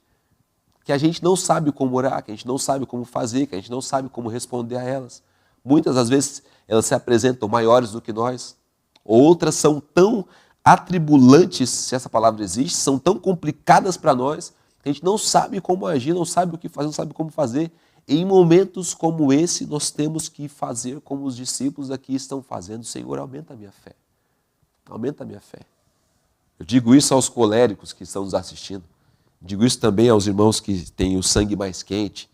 que a gente não sabe como orar, que a gente não sabe como fazer, que a gente não sabe como responder a elas. Muitas das vezes elas se apresentam maiores do que nós. Outras são tão atribulantes, se essa palavra existe, são tão complicadas para nós, que a gente não sabe como agir, não sabe o que fazer, não sabe como fazer. E em momentos como esse, nós temos que fazer como os discípulos aqui estão fazendo. Senhor, aumenta a minha fé. Aumenta a minha fé. Eu digo isso aos coléricos que estão nos assistindo. Digo isso também aos irmãos que têm o sangue mais quente.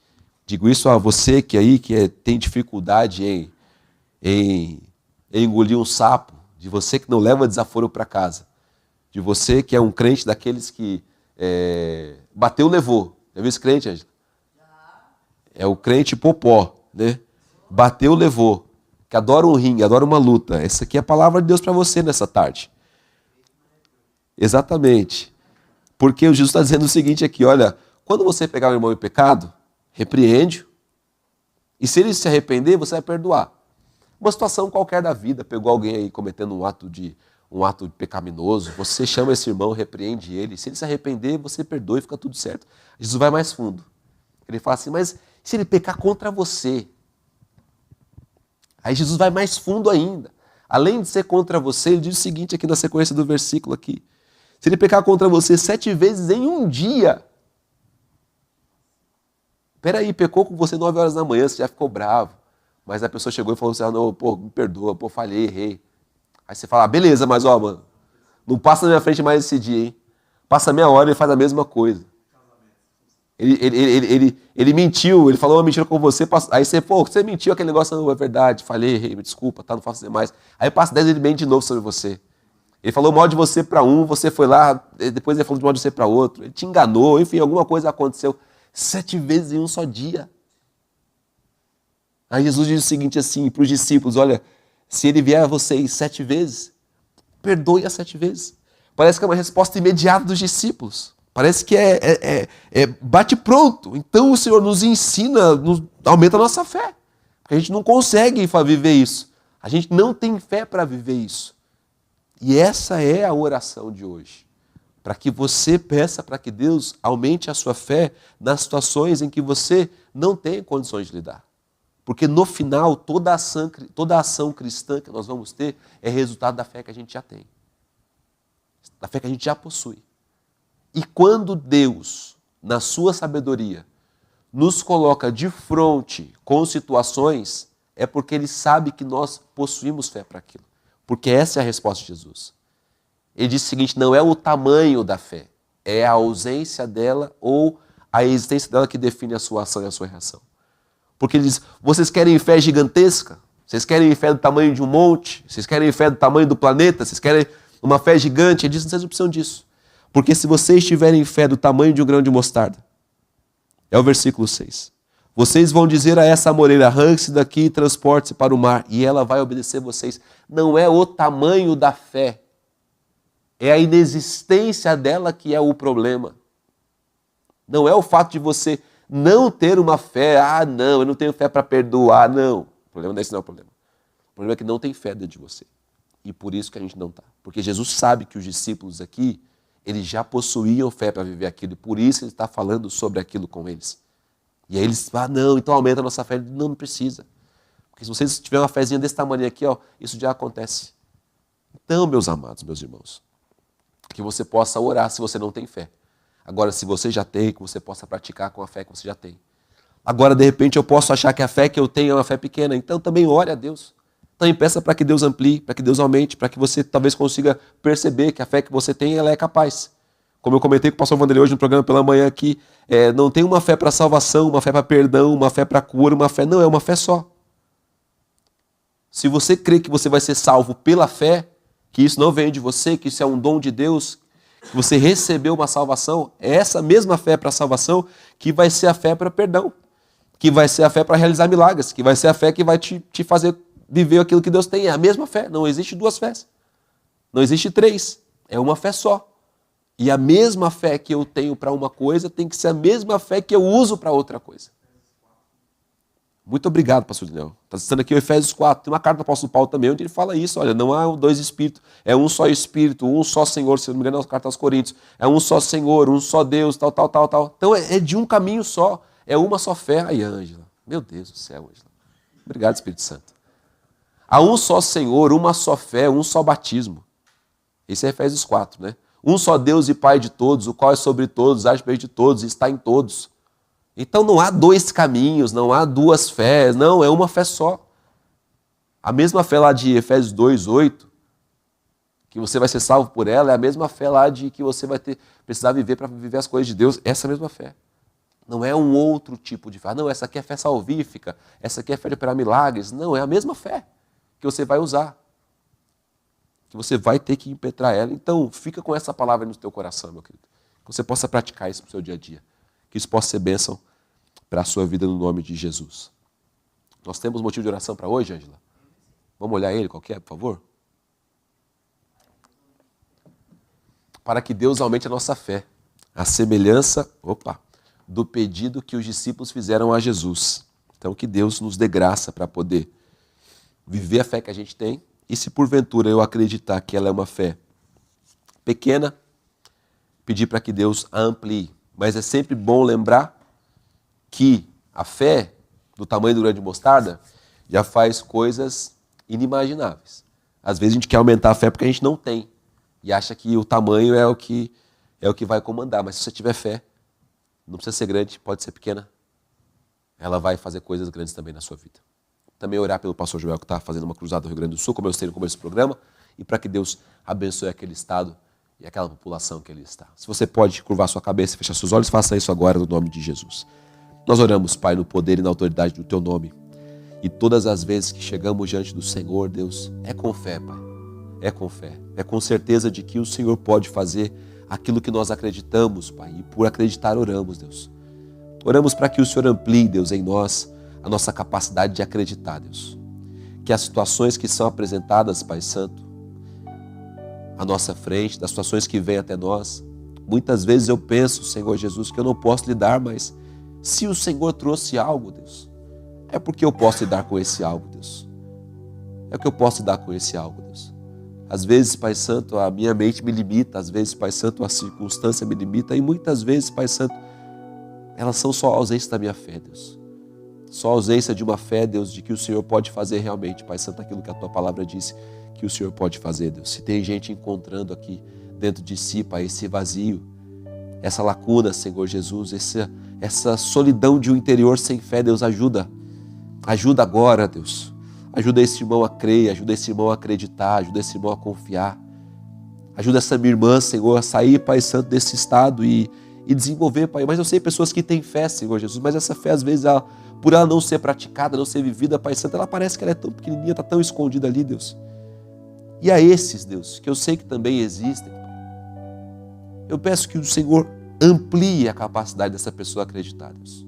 Digo isso a você que aí tem dificuldade em engolir um sapo. De você que não leva desaforo para casa. De você que é um crente daqueles que bateu, levou. Já viu esse crente, Ângela? É o crente popó, Bateu, levou. Que adora um ringue, adora uma luta. Essa aqui é a palavra de Deus para você nessa tarde. Exatamente. Porque o Jesus está dizendo o seguinte aqui, olha, quando você pegar o irmão em pecado, repreende-o. E se ele se arrepender, você vai perdoar. Uma situação qualquer da vida, pegou alguém aí cometendo um ato pecaminoso, você chama esse irmão, repreende ele. Se ele se arrepender, você perdoa e fica tudo certo. Jesus vai mais fundo. Ele fala assim, mas se ele pecar contra você? Aí Jesus vai mais fundo ainda. Além de ser contra você, ele diz o seguinte aqui na sequência do versículo aqui. Se ele pecar contra você 7 vezes em um dia. Peraí, pecou com você 9 horas da manhã, você já ficou bravo. Mas a pessoa chegou e falou assim, não, me perdoa, falhei, errei. Aí você fala, beleza, mas mano, não passa na minha frente mais esse dia, hein? Passa meia hora e ele faz a mesma coisa. Ele mentiu, ele falou uma mentira com você, aí você mentiu, aquele negócio não é verdade, falhei, errei, me desculpa, não faço mais. Aí passa 10 ele mente de novo sobre você. Ele falou mal de você para um, você foi lá, depois ele falou mal de você para outro, ele te enganou, enfim, alguma coisa aconteceu 7 vezes em um só dia. Aí Jesus diz o seguinte assim para os discípulos, olha, se ele vier a vocês 7 vezes, perdoe as 7 vezes. Parece que é uma resposta imediata dos discípulos. Parece que bate pronto. Então o Senhor nos ensina, aumenta a nossa fé. Porque a gente não consegue viver isso. A gente não tem fé para viver isso. E essa é a oração de hoje. Para que você peça para que Deus aumente a sua fé nas situações em que você não tem condições de lidar. Porque no final, toda ação cristã que nós vamos ter é resultado da fé que a gente já tem. Da fé que a gente já possui. E quando Deus, na sua sabedoria, nos coloca de frente com situações, é porque Ele sabe que nós possuímos fé para aquilo. Porque essa é a resposta de Jesus. Ele diz o seguinte, não é o tamanho da fé, é a ausência dela ou a existência dela que define a sua ação e a sua reação. Porque ele diz, vocês querem fé gigantesca? Vocês querem fé do tamanho de um monte? Vocês querem fé do tamanho do planeta? Vocês querem uma fé gigante? Ele diz, vocês não precisam disso. Porque se vocês tiverem fé do tamanho de um grão de mostarda, é o versículo 6. Vocês vão dizer a essa amoreira, arranque-se daqui e transporte-se para o mar, e ela vai obedecer vocês. Não é o tamanho da fé, é a inexistência dela que é o problema. Não é o fato de você não ter uma fé, não, eu não tenho fé para perdoar, não. O problema desse não é o problema. O problema é que não tem fé dentro de você. E por isso que a gente não está. Porque Jesus sabe que os discípulos aqui, eles já possuíam fé para viver aquilo, e por isso ele está falando sobre aquilo com eles. E aí eles falam, não, então aumenta a nossa fé. Não, não precisa. Porque se vocês tiverem uma fezinha desse tamanho aqui, isso já acontece. Então, meus amados, meus irmãos, que você possa orar se você não tem fé. Agora, se você já tem, que você possa praticar com a fé que você já tem. Agora, de repente, eu posso achar que a fé que eu tenho é uma fé pequena. Então, também ore a Deus. Também peça para que Deus amplie, para que Deus aumente, para que você talvez consiga perceber que a fé que você tem, ela é capaz. Como eu comentei com o pastor Vanderlei hoje no programa pela manhã aqui, não tem uma fé para salvação, uma fé para perdão, uma fé para cura, uma fé... Não, é uma fé só. Se você crê que você vai ser salvo pela fé, que isso não vem de você, que isso é um dom de Deus, que você recebeu uma salvação, é essa mesma fé para a salvação que vai ser a fé para perdão, que vai ser a fé para realizar milagres, que vai ser a fé que vai te fazer viver aquilo que Deus tem. É a mesma fé, não existe duas fés, não existe três, é uma fé só. E a mesma fé que eu tenho para uma coisa tem que ser a mesma fé que eu uso para outra coisa. Muito obrigado, pastor Daniel. Está citando aqui o Efésios 4. Tem uma carta do apóstolo Paulo também, onde ele fala isso. Olha, não há dois espíritos, é um só espírito, um só Senhor. Se não me engano, é a carta aos Coríntios. É um só Senhor, um só Deus, tal. Então é de um caminho só. É uma só fé. Aí, Ângela. Meu Deus do céu, Ângela. Obrigado, Espírito Santo. Há um só Senhor, uma só fé, um só batismo. Esse é Efésios 4, né? Um só Deus e Pai de todos, o qual é sobre todos, age bem de todos e está em todos. Então não há dois caminhos, não há duas fés, não, é uma fé só. A mesma fé lá de Efésios 2:8, que você vai ser salvo por ela, é a mesma fé lá de que você vai precisar viver para viver as coisas de Deus, essa mesma fé. Não é um outro tipo de fé. Não, essa aqui é fé salvífica, essa aqui é fé de operar milagres. Não, é a mesma fé que você vai usar, que você vai ter que impetrar ela. Então, fica com essa palavra no teu coração, meu querido. Que você possa praticar isso no seu dia a dia. Que isso possa ser bênção para a sua vida no nome de Jesus. Nós temos motivo de oração para hoje, Ângela? Vamos olhar ele, qual que é, por favor? Para que Deus aumente a nossa fé. A semelhança, do pedido que os discípulos fizeram a Jesus. Então, que Deus nos dê graça para poder viver a fé que a gente tem. E se porventura eu acreditar que ela é uma fé pequena, pedir para que Deus a amplie. Mas é sempre bom lembrar que a fé do tamanho do grão de mostarda já faz coisas inimagináveis. Às vezes a gente quer aumentar a fé porque a gente não tem e acha que o tamanho é o que vai comandar. Mas se você tiver fé, não precisa ser grande, pode ser pequena, ela vai fazer coisas grandes também na sua vida. Também orar pelo pastor Joel, que está fazendo uma cruzada no Rio Grande do Sul, como eu sei no começo do programa, e para que Deus abençoe aquele estado e aquela população que ele está. Se você pode curvar sua cabeça e fechar seus olhos, faça isso agora no nome de Jesus. Nós oramos, Pai, no poder e na autoridade do Teu nome. E todas as vezes que chegamos diante do Senhor, Deus, é com fé, Pai. É com fé. É com certeza de que o Senhor pode fazer aquilo que nós acreditamos, Pai. E por acreditar oramos, Deus. Oramos para que o Senhor amplie, Deus, em nós a nossa capacidade de acreditar, Deus. Que as situações que são apresentadas, Pai Santo, à nossa frente, das situações que vêm até nós, Muitas vezes eu penso, Senhor Jesus, que eu não posso lidar, mas se o Senhor trouxe algo, Deus, é porque eu posso lidar com esse algo, Deus. É que eu posso lidar com esse algo, Deus. Às vezes, Pai Santo, a minha mente me limita, às vezes, Pai Santo, a circunstância me limita, e muitas vezes, Pai Santo, elas são só a ausência da minha fé, Deus. Só a ausência de uma fé, Deus, de que o Senhor pode fazer realmente, Pai Santo, aquilo que a Tua palavra disse que o Senhor pode fazer, Deus. Se tem gente encontrando aqui dentro de si, Pai, esse vazio, essa lacuna, Senhor Jesus, essa solidão de um interior sem fé, Deus, ajuda. Ajuda agora, Deus. Ajuda esse irmão a crer, ajuda esse irmão a acreditar, ajuda esse irmão a confiar. Ajuda essa minha irmã, Senhor, a sair, Pai Santo, desse estado e desenvolver, Pai. Mas eu sei pessoas que têm fé, Senhor Jesus, mas essa fé, às vezes, por ela não ser praticada, não ser vivida, Pai Santo, ela parece que ela é tão pequenininha, está tão escondida ali, Deus. E a esses, Deus, que eu sei que também existem, eu peço que o Senhor amplie a capacidade dessa pessoa acreditar, Deus.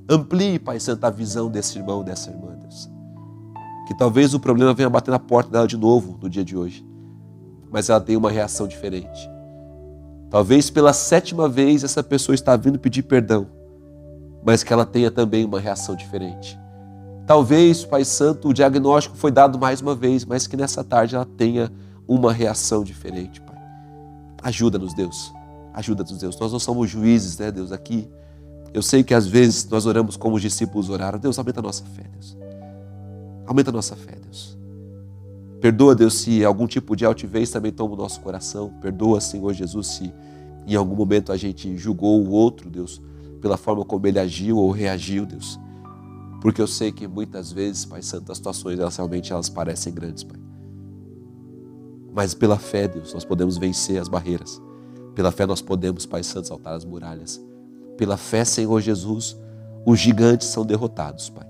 Amplie, Pai Santo, a visão desse irmão, dessa irmã, Deus. Que talvez o problema venha bater na porta dela de novo no dia de hoje, mas ela tem uma reação diferente. Talvez pela 7ª vez essa pessoa está vindo pedir perdão, mas que ela tenha também uma reação diferente. Talvez, Pai Santo, o diagnóstico foi dado mais uma vez, mas que nessa tarde ela tenha uma reação diferente, Pai. Ajuda-nos, Deus. Ajuda-nos, Deus. Nós não somos juízes, né, Deus, aqui. Eu sei que às vezes nós oramos como os discípulos oraram. Deus, aumenta a nossa fé, Deus. Aumenta a nossa fé, Deus. Perdoa, Deus, se algum tipo de altivez também toma o nosso coração. Perdoa, Senhor Jesus, se em algum momento a gente julgou o outro, Deus, pela forma como ele agiu ou reagiu, Deus. Porque eu sei que muitas vezes, Pai Santo, as situações realmente parecem grandes, Pai. Mas pela fé, Deus, nós podemos vencer as barreiras. Pela fé nós podemos, Pai Santo, saltar as muralhas. Pela fé, Senhor Jesus, os gigantes são derrotados, Pai.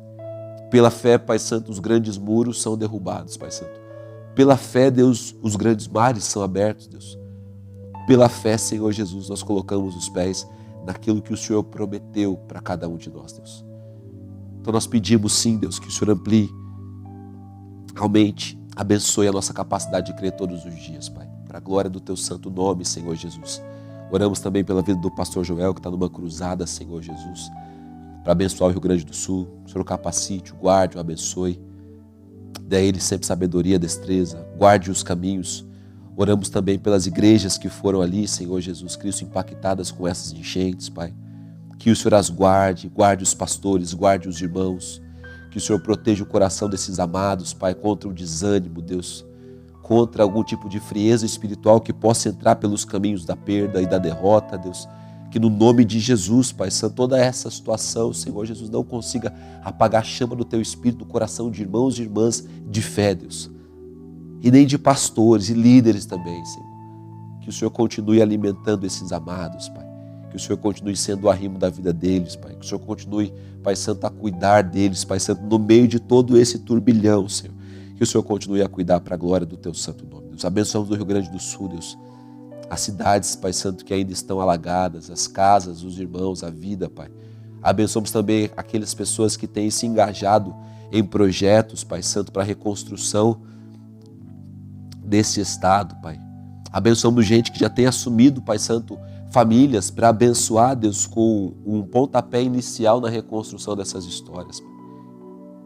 Pela fé, Pai Santo, os grandes muros são derrubados, Pai Santo. Pela fé, Deus, os grandes mares são abertos, Deus. Pela fé, Senhor Jesus, nós colocamos os pés naquilo que o Senhor prometeu para cada um de nós, Deus. Então nós pedimos sim, Deus, que o Senhor amplie, aumente, abençoe a nossa capacidade de crer todos os dias, Pai. Para a glória do Teu santo nome, Senhor Jesus. Oramos também pela vida do pastor Joel, que está numa cruzada, Senhor Jesus, para abençoar o Rio Grande do Sul. O Senhor o capacite, o guarde, o abençoe. Dê a ele sempre sabedoria, destreza, guarde os caminhos. Oramos também pelas igrejas que foram ali, Senhor Jesus Cristo, impactadas com essas enchentes, Pai. Que o Senhor as guarde, guarde os pastores, guarde os irmãos. Que o Senhor proteja o coração desses amados, Pai, contra o desânimo, Deus. Contra algum tipo de frieza espiritual que possa entrar pelos caminhos da perda e da derrota, Deus. Que no nome de Jesus, Pai Santo, toda essa situação, Senhor Jesus, não consiga apagar a chama do Teu Espírito no coração de irmãos e irmãs de fé, Deus. E nem de pastores e líderes também, Senhor. Que o Senhor continue alimentando esses amados, Pai. Que o Senhor continue sendo o arrimo da vida deles, Pai. Que o Senhor continue, Pai Santo, a cuidar deles, Pai Santo, no meio de todo esse turbilhão, Senhor. Que o Senhor continue a cuidar para a glória do Teu santo nome, Deus. Abençoamos o Rio Grande do Sul, Deus. As cidades, Pai Santo, que ainda estão alagadas, as casas, os irmãos, a vida, Pai. Abençoamos também aquelas pessoas que têm se engajado em projetos, Pai Santo, para a reconstrução desse estado, Pai. Abençoamos gente que já tem assumido, Pai Santo, famílias para abençoar, Deus, com um pontapé inicial na reconstrução dessas histórias. Pai.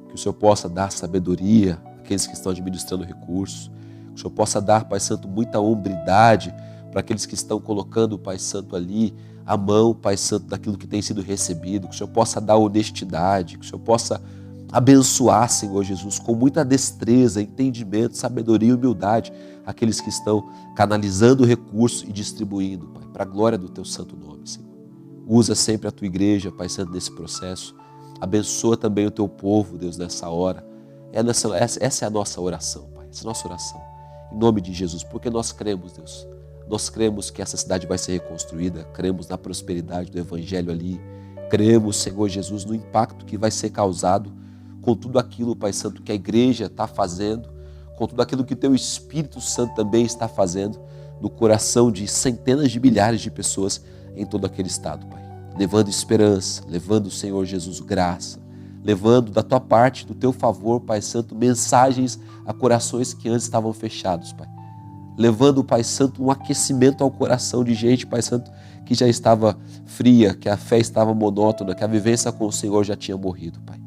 Que o Senhor possa dar sabedoria àqueles que estão administrando recursos. Que o Senhor possa dar, Pai Santo, muita hombridade para aqueles que estão colocando, Pai Santo, ali a mão, Pai Santo, daquilo que tem sido recebido. Que o Senhor possa dar honestidade, que o Senhor possa abençoar, Senhor Jesus, com muita destreza, entendimento, sabedoria e humildade, aqueles que estão canalizando o recurso e distribuindo, Pai, para a glória do Teu santo nome, Senhor. Usa sempre a Tua igreja, Pai Santo, nesse processo. Abençoa também o Teu povo, Deus, nessa hora. Essa é a nossa oração, Pai, essa é a nossa oração. Em nome de Jesus, porque nós cremos, Deus. Nós cremos que essa cidade vai ser reconstruída, cremos na prosperidade do Evangelho ali, cremos, Senhor Jesus, no impacto que vai ser causado com tudo aquilo, Pai Santo, que a igreja está fazendo, com tudo aquilo que o Teu Espírito Santo também está fazendo no coração de centenas de milhares de pessoas em todo aquele estado, Pai. Levando esperança, levando, Senhor Jesus, graça, levando da Tua parte, do Teu favor, Pai Santo, mensagens a corações que antes estavam fechados, Pai. levando, Pai Santo, um aquecimento ao coração de gente, Pai Santo, que já estava fria, que a fé estava monótona, que a vivência com o Senhor já tinha morrido, Pai.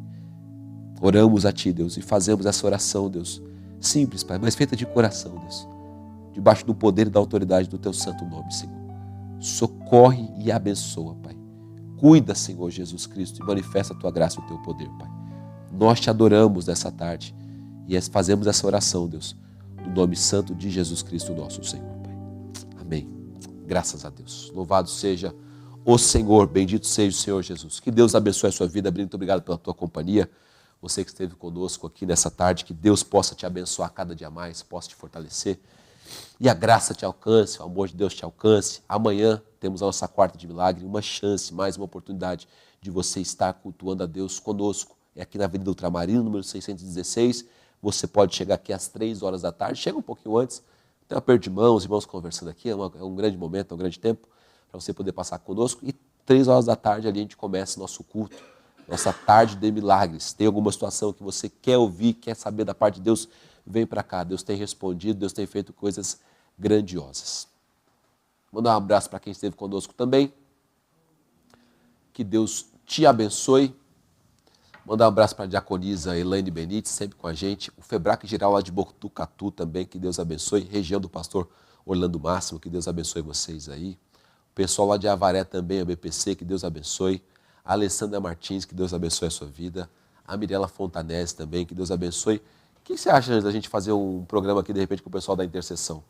Oramos a Ti, Deus, e fazemos essa oração, Deus, simples, Pai, mas feita de coração, Deus, debaixo do poder e da autoridade do Teu santo nome, Senhor. Socorre e abençoa, Pai. Cuida, Senhor Jesus Cristo, e manifesta a Tua graça e o Teu poder, Pai. Nós Te adoramos nessa tarde e fazemos essa oração, Deus, no nome santo de Jesus Cristo, nosso Senhor, Pai. Amém. Graças a Deus. Louvado seja o Senhor, bendito seja o Senhor Jesus. Que Deus abençoe a sua vida. Muito obrigado pela tua companhia. Você que esteve conosco aqui nessa tarde, que Deus possa te abençoar cada dia mais, possa te fortalecer. E a graça te alcance, o amor de Deus te alcance. Amanhã temos a nossa quarta de milagre, uma chance, mais uma oportunidade de você estar cultuando a Deus conosco. É aqui na Avenida Ultramarino, número 616. Você pode chegar aqui às 3 horas da tarde, chega um pouquinho antes, tem um aperto de mãos, irmãos conversando aqui, é um grande momento, é um grande tempo para você poder passar conosco. E 3 horas da tarde ali a gente começa nosso culto, nossa tarde de milagres. Tem alguma situação que você quer ouvir, quer saber da parte de Deus, vem para cá. Deus tem respondido, Deus tem feito coisas grandiosas. Mandar um abraço para quem esteve conosco também. Que Deus te abençoe. Mandar um abraço para a diaconisa Elaine Benite, sempre com a gente. O Febrac Geral lá de Botucatu também, que Deus abençoe. Região do pastor Orlando Máximo, que Deus abençoe vocês aí. O pessoal lá de Avaré também, a BPC, que Deus abençoe. A Alessandra Martins, que Deus abençoe a sua vida. A Mirela Fontanese também, que Deus abençoe. O que você acha da gente fazer um programa aqui, de repente, com o pessoal da intercessão?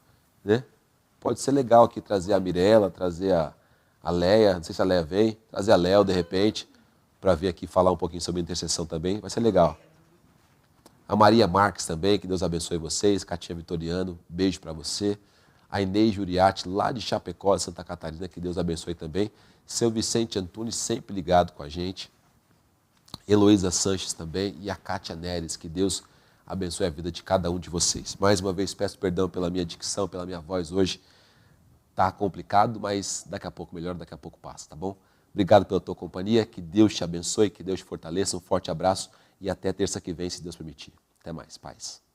Né? Pode ser legal aqui trazer a Mirela, trazer a Leia, não sei se a Leia vem, trazer a Léo, de repente, para vir aqui falar um pouquinho sobre intercessão também, vai ser legal. A Maria Marques também, que Deus abençoe vocês. Catinha Vitoriano, beijo para você. A Inês Juriati, lá de Chapecó, Santa Catarina, que Deus abençoe também. Seu Vicente Antunes, sempre ligado com a gente. Heloísa Sanches também e a Kátia Neres, que Deus abençoe a vida de cada um de vocês. Mais uma vez, peço perdão pela minha dicção, pela minha voz hoje. Está complicado, mas daqui a pouco melhora, daqui a pouco passa, tá bom? Obrigado pela tua companhia, que Deus te abençoe, que Deus te fortaleça. Um forte abraço e até terça que vem, se Deus permitir. Até mais, paz.